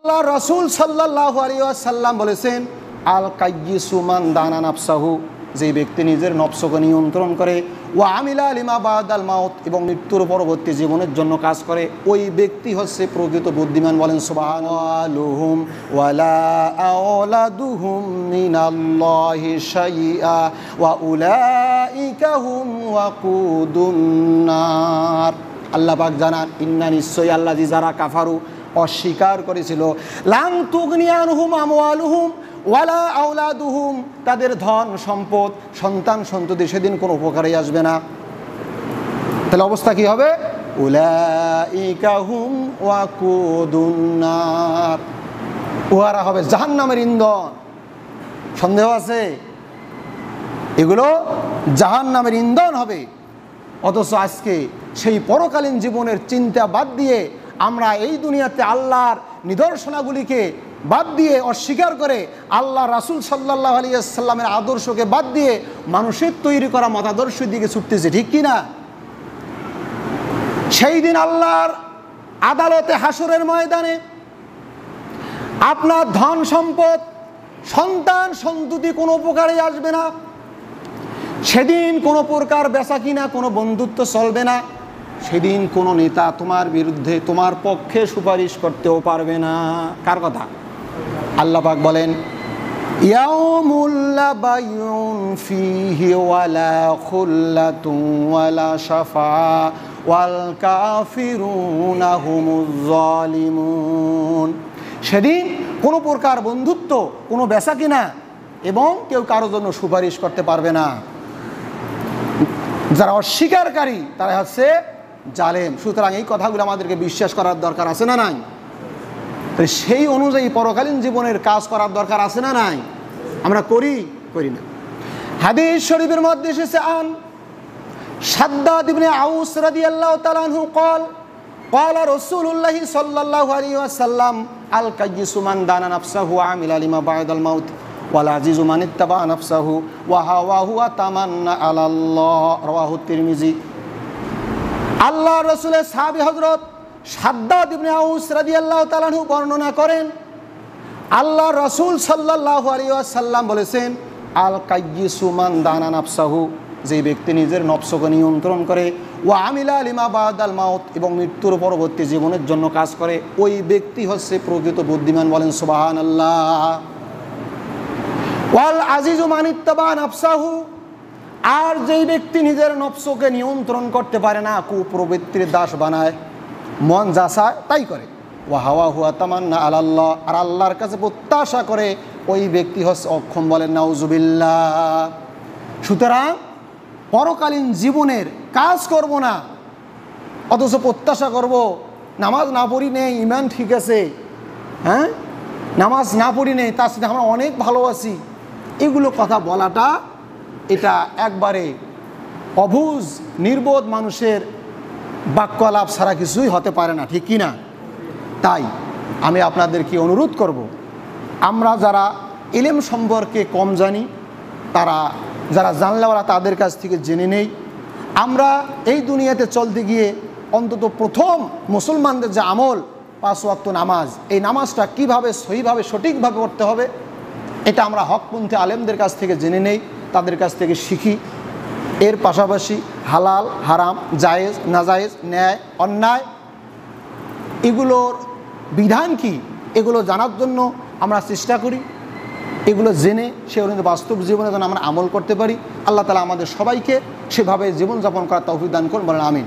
আল্লাহ রাসূল সাল্লাল্লাহু আলাইহি ওয়াসাল্লাম বলেছেন, আল কাইয়িসু মান দানা নাফসাহু, যে ব্যক্তি নিজের নফসকে নিয়ন্ত্রণ করে, ওয়া আমিলা লিমা বাদাল মাউত, এবং মৃত্যুর পরবর্তী জীবনের জন্য কাজ করে, ওই ব্যক্তি হচ্ছে প্রকৃত বুদ্ধিমান। বলেন সুবহানাল্লাহুম ওয়ালা আওলাদুহুম মিনাল্লাহি শাইআ ওয়া উলাইকা হুম ওয়াকুদুন নার। আল্লাহ পাক জানান, ইন্না নিশ্চয়ই আল্লাযী যারা কাফারু অস্বীকার করেছিল, লান তুগনি আনহুম আমওয়ালুহুম ওয়ালা আওলাদুহুম, তাদের ধন সম্পদ সন্তান সন্ততি সেদিন কোনো উপকারে আসবে না। তাহলে অবস্থা কি হবে? উলাইকা হুম ওয়াকুদুন নার, উহারা হবে জাহান্নামের ইন্ধন। সন্দেহ আছে? এগুলো জাহান্নামের ইন্ধন হবে। অথচ আজকে সেই পরকালীন জীবনের চিন্তা বাদ দিয়ে আমরা এই দুনিয়াতে আল্লাহর নিদর্শনাগুলিকে বাদ দিয়ে অস্বীকার করে আল্লাহ রাসূল সাল্লাল্লাহু আলাইহি ওয়াসাল্লামের আদর্শকে বাদ দিয়ে মানুষের তৈরি করা মতাদর্শের দিকে ছুটতেছে, ঠিক কি না? সেই দিন আল্লাহর আদালতে হাসরের ময়দানে আপনার ধন সম্পদ সন্তান সন্ততি কোনো উপকারে আসবে না। সেদিন কোনো প্রকার বেচা কিনা, কোনো বন্ধুত্ব চলবে না। সেদিন কোনো নেতা তোমার বিরুদ্ধে তোমার পক্ষে সুপারিশ করতেও পারবে না। কার কথা? আল্লাহ পাক বলেন, ইয়াউমুল লা বাইউন ফীহি ওয়ালা খুল্লাতুন ওয়ালা শাফাআ ওয়াল কাফিরুনা হুমুজ জালিমুন। সেদিন কোনো প্রকার বন্ধুত্ব, কোনো বেচা কিনা এবং কেউ কারোর জন্য সুপারিশ করতে পারবে না। যারা অস্বীকারী তারা হচ্ছে জালেম। সুতরাং এই কথাগুলো আমাদেরকে বিশ্বাস করার দরকার আছে না নাই? সেই অনুযায়ী পরকালীন জীবনের কাজ করার দরকার আছে না নাই? আমরা করি না। হাদিস শরীফের মধ্যে এসেছে, আন শাদ্দাদ ইবনে আউস রাদিয়াল্লাহু তাআলা আনহু قال قال رسول الله صلى الله عليه وسلم القيس من دان نفسه وعمل لما بعد الموت والعزيز من اتبع نفسه وهواه وتمنى على الله رواه الترمذي। আল্লাহ রাসূলের সাহাবী হযরত শাদ্দাদ ইবনে আউস রাদিয়াল্লাহু তাআলা আনহু বর্ণনা করেন, আল্লাহ রাসূল সাল্লাল্লাহু আলাইহি ওয়াসাল্লাম বলেছেন, আল কাইয়িসু মান দানা নাফসাহু, যে ব্যক্তি নিজের নফসকে নিয়ন্ত্রণ করে, ওয়া আমিলা লিমা বাদাল মাউত, এবং মৃত্যুর পরবর্তী জীবনের জন্য কাজ করে, ওই ব্যক্তি হচ্ছে প্রকৃত বুদ্ধিমান। বলেন সুবহানাল্লাহ। ওয়াল আজিজু মান ইত্তাবা নাফসাহু, আর যেই ব্যক্তি নিজের নফসকে নিয়ন্ত্রণ করতে পারে না, কুপ্রবৃত্তির দাস বানায়, মন যা চায় তাই করে, ওয়া হাওয়া হুয়া তামান্না আলাল্লাহ, আর আল্লাহর কাছে প্রত্যাশা করে, ওই ব্যক্তি হচ্ছে অক্ষম। বলেন নাউজুবিল্লাহ। সুতরাং পরকালীন জীবনের কাজ করব না, অথচ প্রত্যাশা করব নামাজ না পড়ি নেই, ইমান ঠিক আছে, হ্যাঁ নামাজ না পড়ি নেই, তার সাথে আমরা অনেক ভালো আছি, এগুলো কথা বলাটা এটা একবারে অবুঝ নির্বোধ মানুষের বাক্যলাপ ছাড়া কিছুই হতে পারে না, ঠিক কি না? তাই আমি আপনাদেরকে অনুরোধ করব, আমরা যারা ইলম সম্পর্কে কম জানি, তারা যারা জানলেওয়ালা তাদের কাছ থেকে জেনে নেই। আমরা এই দুনিয়াতে চলতে গিয়ে অন্তত প্রথম মুসলমানদের যে আমল 5 ওয়াক্ত নামাজ, এই নামাজটা কিভাবে সহিভাবে সঠিকভাবে করতে হবে, এটা আমরা হকপন্থী আলেমদের কাছ থেকে জেনে নেই, তাদের কাছ থেকে শিখি। এর পাশাপাশি হালাল হারাম, জায়েজ নাজায়েজ, ন্যায় অন্যায়, এগুলোর বিধান কি, এগুলো জানার জন্য আমরা চেষ্টা করি। এগুলো জেনে সে অনুযায়ী বাস্তব জীবনে যেন আমরা আমল করতে পারি। আল্লাহ তাআলা আমাদের সবাইকে সেভাবে জীবনযাপন করার তৌফিক দান করুন। বলেন আমিন।